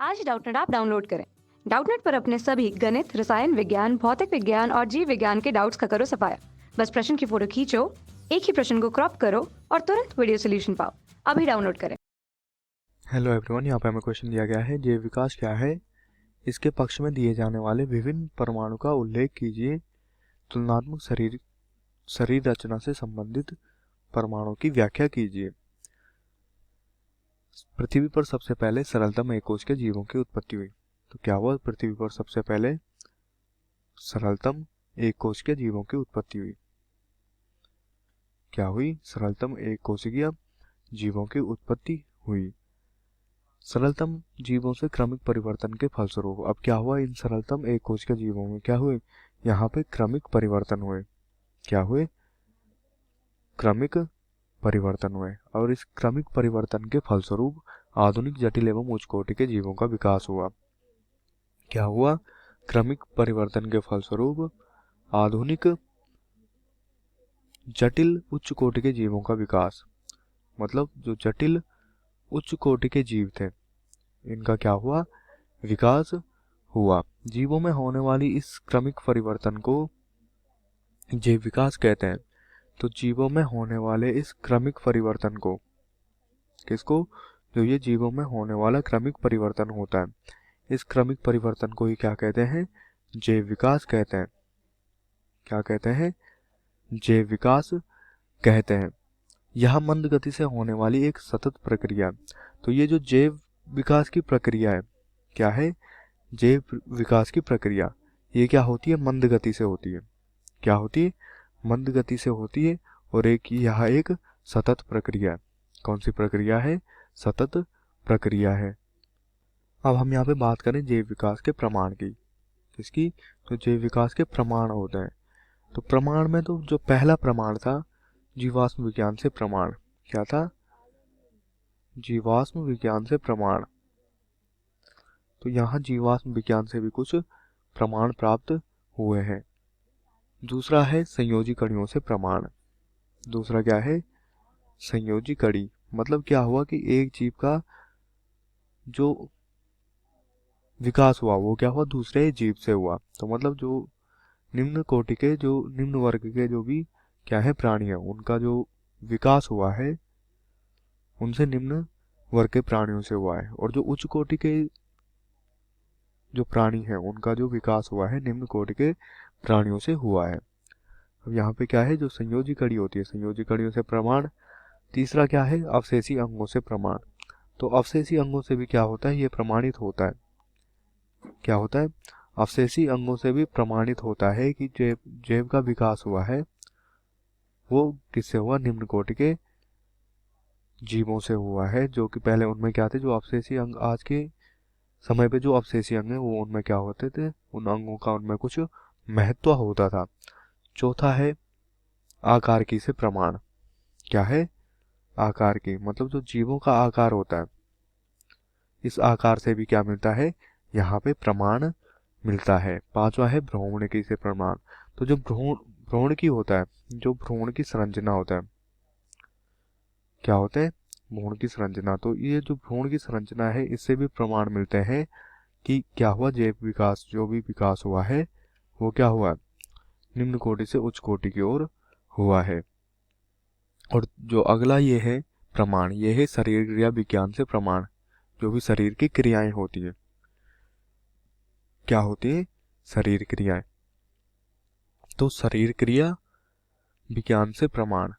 आज Doubtnut app download करें। Doubtnut पर अपने सभी गणित, रसायन विज्ञान, भौतिक विज्ञान और जीव विज्ञान के डाउट्स का करो सफाया। बस प्रश्न की फोटो खींचो, एक ही प्रश्न को क्रॉप करो और तुरंत वीडियो सोल्यूशन पाओ। अभी डाउनलोड करें। हेलो एवरीवन, यहाँ पे हमें क्वेश्चन दिया गया है जैव विकास क्या है, इसके पक्ष में दिए जाने वाले विभिन्न परमाणु का उल्लेख कीजिए। तुलनात्मक शरीर रचना से संबंधित परमाणु की व्याख्या कीजिए। पृथ्वी पर सबसे पहले सरलतम एक कोश के जीवों की उत्पत्ति हुई। तो क्या हुआ? पृथ्वी पर सबसे पहले सरलतम एक कोश के जीवों की उत्पत्ति हुई। क्या हुई? सरलतम एक कोशिकीय जीवों की उत्पत्ति हुई। सरलतम जीवों से क्रमिक परिवर्तन के फलस्वरूप अब क्या हुआ? इन सरलतम एक कोश के जीवों में क्या हुए? यहाँ पे क्रमिक परिवर्तन हुए। क्या हुए? क्रमिक परिवर्तन हुए। और इस क्रमिक परिवर्तन के फलस्वरूप आधुनिक जटिल एवं उच्च कोटि के जीवों का विकास हुआ। क्या हुआ? क्रमिक परिवर्तन के फलस्वरूप आधुनिक जटिल उच्च कोटि के जीवों का विकास, मतलब जो जटिल उच्च कोटि के जीव थे इनका क्या हुआ? विकास हुआ। जीवों में होने वाली इस क्रमिक परिवर्तन को जैव विकास कहते हैं। तो जीवों में होने वाले इस क्रमिक परिवर्तन को, किसको? जो ये जीवों में होने वाला क्रमिक परिवर्तन होता है, इस क्रमिक परिवर्तन को ही क्या कहते हैं? जैव विकास कहते हैं। क्या कहते हैं? जैव विकास कहते हैं। यह मंद गति से होने वाली एक सतत प्रक्रिया। तो ये जो जैव विकास की प्रक्रिया है, क्या है? जैव विकास की प्रक्रिया ये क्या होती है? मंद गति से होती है। क्या होती है? मंद गति से होती है। और यह एक सतत प्रक्रिया है। कौन सी प्रक्रिया है? सतत प्रक्रिया है। अब हम यहाँ पे बात करें जैव विकास के प्रमाण की। किसकी? तो जैव विकास के प्रमाण होते हैं। तो प्रमाण में तो जो पहला प्रमाण था जीवाश्म विज्ञान से प्रमाण। क्या था? जीवाश्म विज्ञान से प्रमाण। तो यहाँ जीवाश्म विज्ञान से भी कुछ प्रमाण प्राप्त हुए हैं। दूसरा है संयोजी कड़ियों से प्रमाण। दूसरा क्या है? संयोजी कड़ी। मतलब क्या हुआ कि एक जीव का जो विकास हुआ वो क्या हुआ? दूसरे जीव से हुआ। तो मतलब जो निम्न कोटि के, जो निम्न वर्ग के जो भी क्या है प्राणी है, उनका जो विकास हुआ है उनसे निम्न वर्ग के प्राणियों से हुआ है। और जो उच्च कोटि के जो प्राणी है उनका जो विकास हुआ है निम्न कोटि के प्राणियों से हुआ है। अब यहाँ पे क्या है? जो संयोजी कड़ी होती है, संयोजी कड़ियों से प्रमाण। तीसरा क्या है? अवशेषी अंगों से प्रमाण। तो अवशेषी अंगों से भी क्या होता है? ये प्रमाणित होता है। क्या होता है? अवशेषी अंगों से भी प्रमाणित होता है कि जैव का विकास हुआ है वो किससे हुआ? निम्न कोटि के जीवों से हुआ है। जो कि पहले उनमें क्या थे? जो अवशेषी अंग आज के समय पे जो अवशेषी अंग है वो उनमें क्या होते थे? उन अंगों का उनमें कुछ महत्व होता था। चौथा है आकार की से प्रमाण। क्या है? आकार की, मतलब जो जीवों का आकार होता है इस आकार से भी क्या मिलता है? यहाँ पे प्रमाण मिलता है। पांचवा है भ्रूण की से प्रमाण। तो जो भ्रूण की होता है, जो भ्रूण की संरचना होता है, क्या होता है? भ्रूण की संरचना। तो ये जो भ्रूण की संरचना है इससे भी प्रमाण मिलते हैं कि क्या हुआ? जैव विकास, जो भी विकास हुआ है वो क्या हुआ? निम्न कोटि से उच्च कोटि की ओर हुआ है। और जो अगला ये है प्रमाण, ये है शरीर क्रिया विज्ञान से प्रमाण। जो भी शरीर की क्रियाएं होती है, क्या होती है? शरीर क्रियाएं। तो शरीर क्रिया विज्ञान से प्रमाण।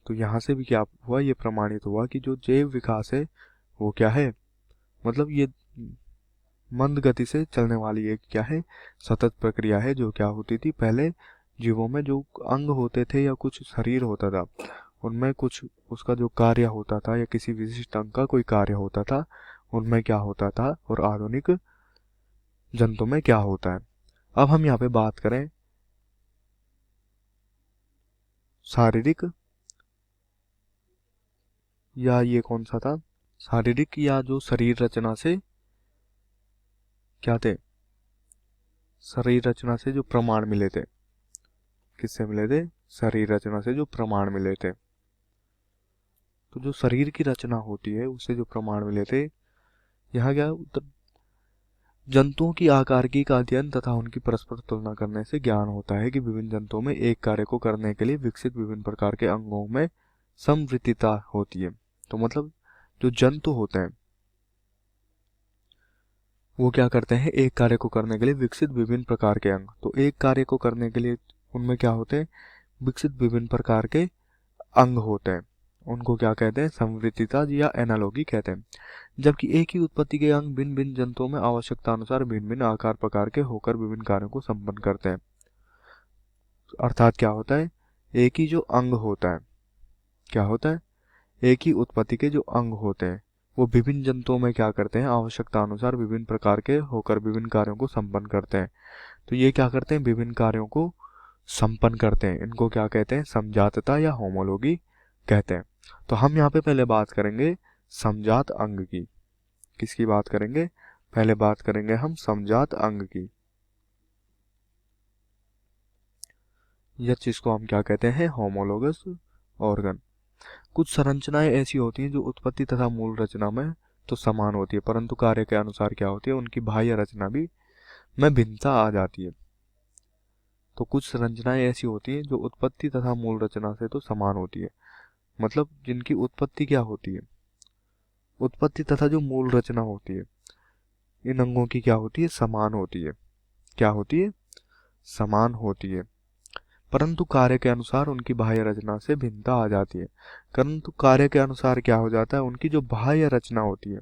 तो यहाँ से भी क्या हुआ? ये प्रमाणित हुआ कि जो जैव विकास है वो क्या है? मतलब ये मंद गति से चलने वाली एक क्या है? सतत प्रक्रिया है। जो क्या होती थी पहले जीवों में, जो अंग होते थे या कुछ शरीर होता था उनमें कुछ उसका जो कार्य होता था या किसी विशिष्ट अंग का कोई कार्य होता था उनमें क्या होता था, और आधुनिक जंतु में क्या होता है। अब हम यहाँ पे बात करें शारीरिक, या ये कौन सा था? शारीरिक या जो शरीर रचना से क्या थे? शरीर रचना से जो प्रमाण मिले थे। किससे मिले थे? शरीर रचना से जो प्रमाण मिले थे। तो जो शरीर की रचना होती है उससे जो प्रमाण मिले थे, यहाँ क्या जंतुओं की आकारिकी का अध्ययन तथा उनकी परस्पर तुलना करने से ज्ञान होता है कि विभिन्न जंतुओं में एक कार्य को करने के लिए विकसित विभिन्न प्रकार के अंगों में समवृत्तिता होती है। तो मतलब जो जंतु होते हैं वो क्या करते हैं, एक कार्य को करने के लिए विकसित विभिन्न प्रकार के अंग। तो एक कार्य को करने के लिए उनमें क्या होते हैं, विकसित विभिन्न प्रकार के अंग होते हैं। उनको क्या कहते हैं, समवृत्तिता या एनालॉगी कहते हैं। जबकि एक ही उत्पत्ति के अंग भिन्न भिन्न जंतुओं में आवश्यकता अनुसार भिन्न भिन्न आकार प्रकार के होकर विभिन्न कार्यों को संपन्न करते हैं। अर्थात क्या होता है, एक ही जो अंग होता है, क्या होता है, एक ही उत्पत्ति के जो अंग होते हैं वो विभिन्न जंतुओं में क्या करते हैं, आवश्यकता अनुसार विभिन्न प्रकार के होकर विभिन्न कार्यों को संपन्न करते हैं। तो ये क्या करते हैं, विभिन्न कार्यों को संपन्न करते हैं। इनको क्या कहते हैं, समजातता या होमोलॉगी कहते हैं। तो हम यहाँ पे पहले बात करेंगे समजात अंग की। किसकी बात करेंगे, पहले बात करेंगे हम समजात अंग की, या जिसको हम क्या कहते हैं, होमोलोगस ऑर्गन। कुछ संरचनाएं ऐसी होती हैं जो उत्पत्ति तथा मूल रचना में तो समान होती है, परंतु कार्य के अनुसार क्या होती है, उनकी बाह्य रचना भी में भिन्नता आ जाती है। तो कुछ संरचनाएं ऐसी होती हैं जो उत्पत्ति तथा मूल रचना से तो समान होती है, मतलब जिनकी उत्पत्ति क्या होती है, उत्पत्ति तथा जो मूल रचना होती है इन अंगों की क्या होती है, समान होती है। क्या होती है, समान होती है, परंतु कार्य के अनुसार उनकी बाह्य रचना से भिन्नता आ जाती है। परंतु कार्य के अनुसार क्या हो जाता है, उनकी जो बाह्य रचना होती है,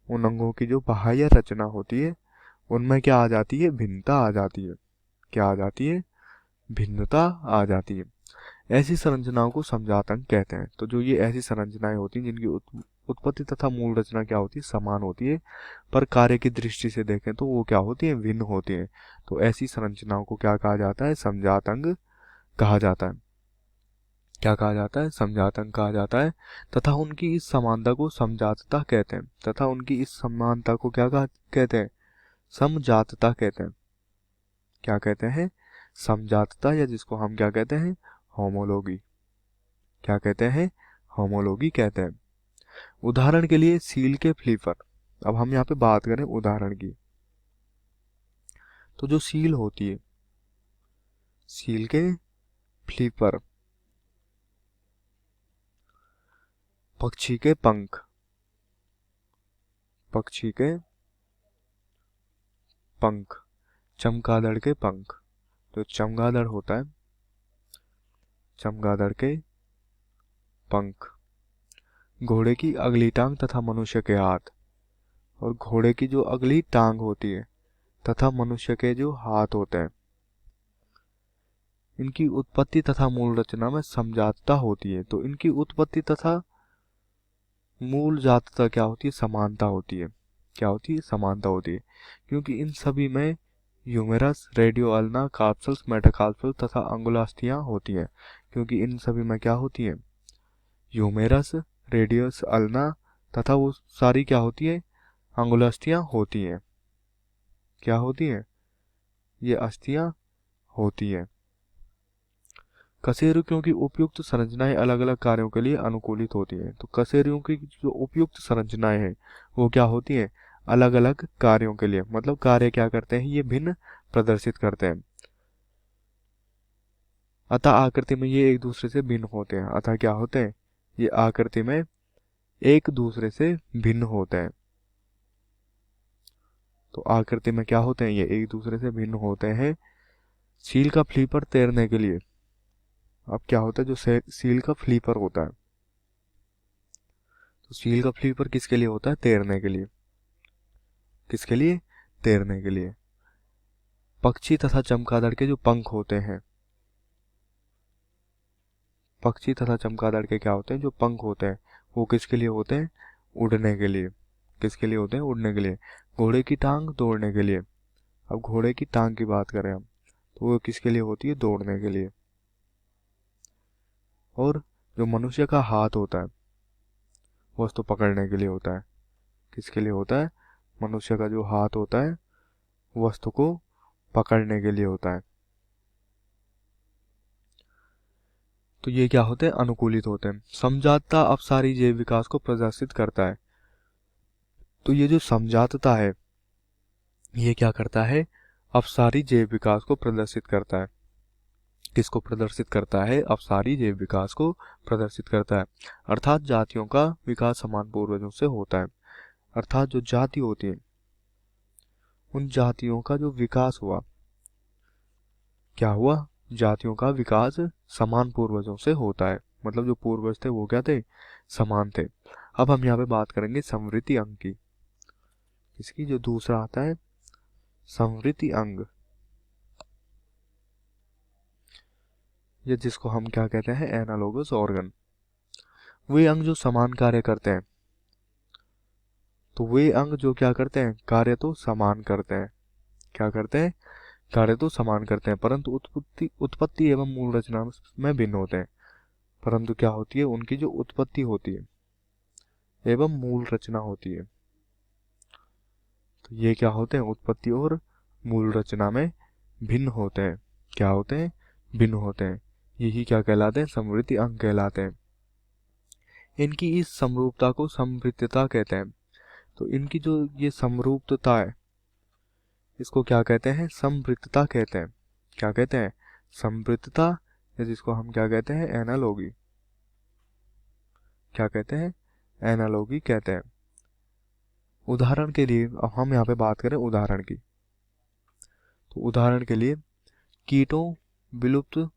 उन अंगों की जो बाह्य रचना होती है उनमें क्या आ जाती है, भिन्नता आ जाती है। क्या आ जाती है, भिन्नता आ जाती है। ऐसी संरचनाओं को समजात अंग कहते हैं। तो जो ये ऐसी संरचनाएं होती हैं जिनकी उत्पत्ति तथा मूल रचना क्या होती है, समान होती है, पर कार्य की दृष्टि से देखें तो वो क्या होती है, भिन्न होती है। तो ऐसी संरचनाओं को क्या कहा जाता है, समजात अंग कहा जाता है। क्या कहा जाता है, समजात अंग कहा जाता है। तथा उनकी इस समानता को समजातता कहते हैं। तथा उनकी इस समानता को क्या कहते हैं, समजातता कहते हैं। क्या कहते हैं, समजातता, या जिसको हम क्या कहते हैं, होमोलॉगी। क्या कहते हैं, होमोलॉगी कहते हैं। उदाहरण के लिए सील के फ्लीपर। अब हम यहाँ पे बात करें उदाहरण की, तो जो सील होती है, सील के फ्लीपर, पक्षी के पंख, पक्षी के पंख, चमगादड़ के पंख। तो चमगादड़ होता है, चमगादड़ के पंख, घोड़े की अगली टांग तथा मनुष्य के हाथ, और घोड़े की जो अगली टांग होती है तथा मनुष्य के जो हाथ होते हैं, इनकी उत्पत्ति तथा मूल रचना में समजातता होती है। तो इनकी उत्पत्ति तथा मूल जातता क्या होती है, समानता होती है। क्या होती है, समानता होती है, क्योंकि इन सभी में ह्यूमेरस, रेडियो अल्ना, कार्पल्स, मेटाकार्पल तथा अंगुलास्थियां होती है। क्योंकि इन सभी में क्या होती है, ह्यूमेरस, रेडियस अल्ना तथा वो सारी क्या होती है, अंगुलास्थियां होती हैं। क्या होती है, ये अस्थियां होती है। कशेरुकियों की उपयुक्त संरचनाएं अलग अलग कार्यों के लिए अनुकूलित होती हैं। तो कशेरुकियों की जो उपयुक्त संरचनाएं हैं वो क्या होती हैं, अलग अलग कार्यों के लिए, मतलब कार्य क्या करते हैं, ये भिन्न प्रदर्शित करते हैं। अतः आकृति में ये एक दूसरे से भिन्न होते हैं। अतः क्या होते हैं, ये आकृति में एक दूसरे से भिन्न होते हैं। तो आकृति में क्या होते हैं, ये एक दूसरे से भिन्न होते हैं। सील का फ्लीपर तैरने के लिए, अब क्या होता है, जो सील का फ्लीपर होता है, तो सील का फ्लीपर किसके लिए होता है, तैरने के लिए। किसके लिए, तैरने के लिए। पक्षी तथा चमगादड़ के जो पंख होते हैं, पक्षी तथा चमगादड़ के क्या होते हैं, जो पंख होते हैं वो किसके लिए होते हैं, उड़ने के लिए। किसके लिए होते हैं, उड़ने के लिए। घोड़े की टांग दौड़ने के लिए। अब घोड़े की टांग की बात करें हम, तो वो किसके लिए होती है, दौड़ने के लिए। और जो मनुष्य का हाथ होता है वस्तु पकड़ने के लिए होता है। किसके लिए होता है, मनुष्य का जो हाथ होता है वस्तु को पकड़ने के लिए होता है। तो ये क्या होते हैं, अनुकूलित होते हैं। समजातता अपसारी जैव विकास को प्रदर्शित करता है। तो ये जो समझातता है ये क्या करता है, अपसारी जैव विकास को प्रदर्शित करता है। किसको प्रदर्शित करता है, अपसारी जैव विकास को प्रदर्शित करता है। अर्थात जातियों का विकास समान पूर्वजों से होता है। अर्थात जो जाति होती है उन जातियों का जो विकास हुआ, क्या हुआ, जातियों का विकास समान पूर्वजों से होता है। मतलब जो पूर्वज थे वो क्या थे, समान थे। अब हम यहाँ पे बात करेंगे समवृद्धि अंग की। इसकी जो दूसरा आता है समवृद्धि अंग, ये जिसको हम क्या कहते हैं, एनालोगस ऑर्गन। वे अंग जो समान कार्य करते हैं, तो वे अंग जो क्या करते हैं, कार्य तो समान करते हैं। क्या करते हैं, कार्य तो समान करते हैं, परंतु उत्पत्ति एवं मूल रचना में भिन्न होते हैं। परंतु क्या होती है, उनकी जो उत्पत्ति होती है एवं मूल रचना होती है, तो ये क्या होते हैं, उत्पत्ति और मूल रचना में भिन्न होते हैं। क्या होते हैं, भिन्न होते हैं। यही क्या कहलाते हैं, समवृद्धि अंग कहलाते हैं। इनकी इस समरूपता को समवृद्धता कहते हैं। तो इनकी जो ये समरूपता है इसको क्या कहते हैं, समवृद्धता कहते हैं। क्या कहते हैं, समवृद्धता, या जिसको हम क्या कहते हैं, एनालॉगी। क्या कहते हैं, एनालॉगी कहते हैं। उदाहरण के लिए अब हम यहाँ पे बात करें उदाहरण की, तो उदाहरण के लिए कीटों, विलुप्त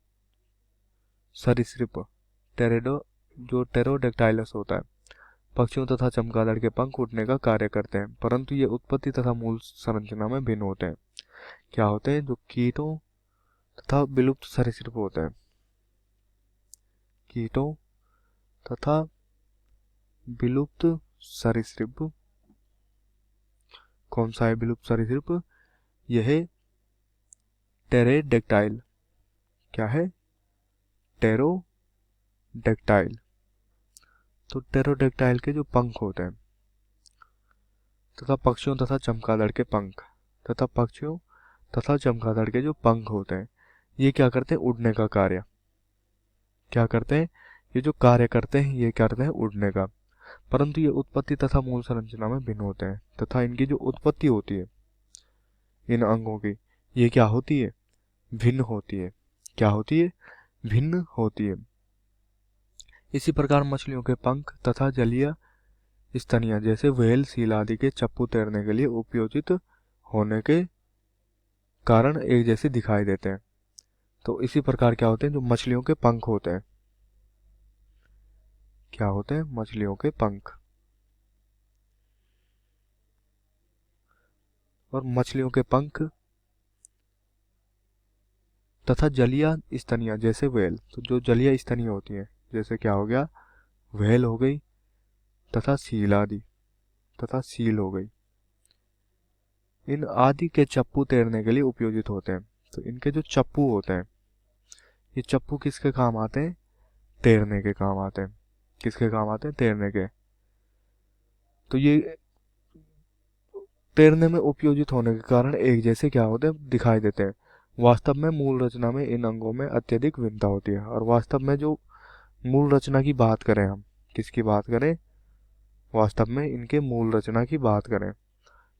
सरीसृप, जो टेरोडेक्टाइलस होता है, पक्षियों तथा चमगादड़ के पंख उठने का कार्य करते हैं, परंतु ये उत्पत्ति तथा मूल संरचना में भिन्न होते हैं। क्या होते हैं, जो कीटों तथा विलुप्त सरीसृप होते हैं, कीटों तथा विलुप्त सरीसृप, कौन सा है विलुप्त सरीसृप, यह है टेरेडेक्टाइल। क्या है, टेरोडेक्टाइल। तो टेरोडेक्टाइल के जो पंख होते हैं तथा पक्षियों तथा चमगादड़ के पंख, तथा पक्षियों तथा चमगादड़ के जो पंख होते हैं, ये क्या करते हैं, उड़ने का कार्य। क्या करते हैं, ये जो कार्य करते हैं ये करते हैं उड़ने का, परंतु ये उत्पत्ति तथा मूल संरचना में भिन्न होते हैं। तथा इनकी जो उत्पत्ति होती है इन अंगों की, ये क्या होती है, भिन्न होती है। क्या होती है, भिन्न होती है। इसी प्रकार मछलियों के पंख तथा जलीय स्तनियां जैसे व्हेल, सील आदि के चप्पू तैरने के लिए उपयोजित होने के कारण एक जैसे दिखाई देते हैं। तो इसी प्रकार क्या होते हैं, जो मछलियों के पंख होते हैं, क्या होते हैं, मछलियों के पंख, और मछलियों के पंख तथा जलीय स्तनियां जैसे व्हेल, तो जो जलीय स्तनियां होती हैं, जैसे क्या हो गया, व्हेल हो गई तथा सील आदि, तथा सील हो गई, इन आदि के चप्पू तैरने के लिए उपयोजित होते हैं। तो इनके जो चप्पू होते हैं, ये चप्पू किसके काम आते हैं, तैरने के काम आते हैं। किसके काम आते हैं, तैरने के। तो ये तैरने में उपयोजित होने के कारण एक जैसे क्या होते हैं, दिखाई देते हैं। वास्तव में मूल रचना में इन अंगों में अत्यधिक भिन्नता होती है। और वास्तव में जो मूल रचना की बात करें, हम किसकी बात करें, वास्तव में इनके मूल रचना की बात करें,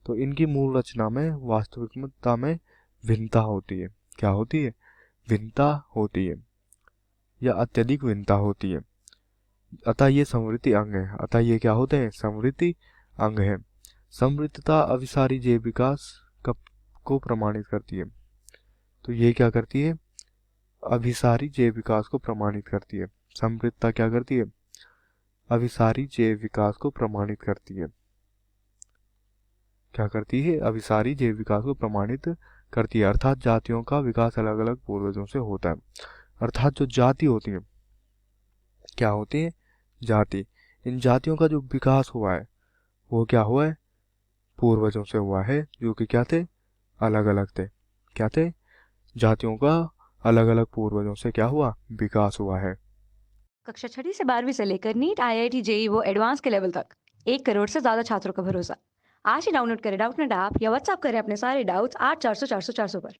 तो इनकी मूल रचना में वास्तविकता में भिन्नता होती है। क्या होती है, भिन्नता होती है, या अत्यधिक भिन्नता होती है। अतः ये समवृद्धि अंग है। अतः ये क्या होते हैं, समवृद्धि अंग है। समवृद्धता अभिसारी जैव विकास को प्रमाणित करती है। तो ये क्या करती है, अभिसारी जैव विकास को प्रमाणित करती है। समवृद्धता क्या करती है, अभिसारी जैव विकास को प्रमाणित करती है। क्या करती है, अभिसारी जैव विकास को प्रमाणित करती है। अर्थात जातियों का विकास अलग अलग पूर्वजों से होता है। अर्थात जो जाति होती है, क्या होती है, जाति, इन जातियों का जो विकास हुआ है वो क्या हुआ है, पूर्वजों से हुआ है, जो कि क्या थे, अलग अलग थे। क्या थे, जातियों का अलग अलग पूर्वजों से क्या हुआ, विकास हुआ है। कक्षा 6वीं से 12वीं से लेकर नीट, IIT, JEE वो एडवांस के लेवल तक 1 करोड़ से ज्यादा छात्रों का भरोसा। आज ही डाउनलोड करें डाउटनेट ऐप या व्हाट्सएप करें अपने सारे डाउट्स 8400 400 400 पर।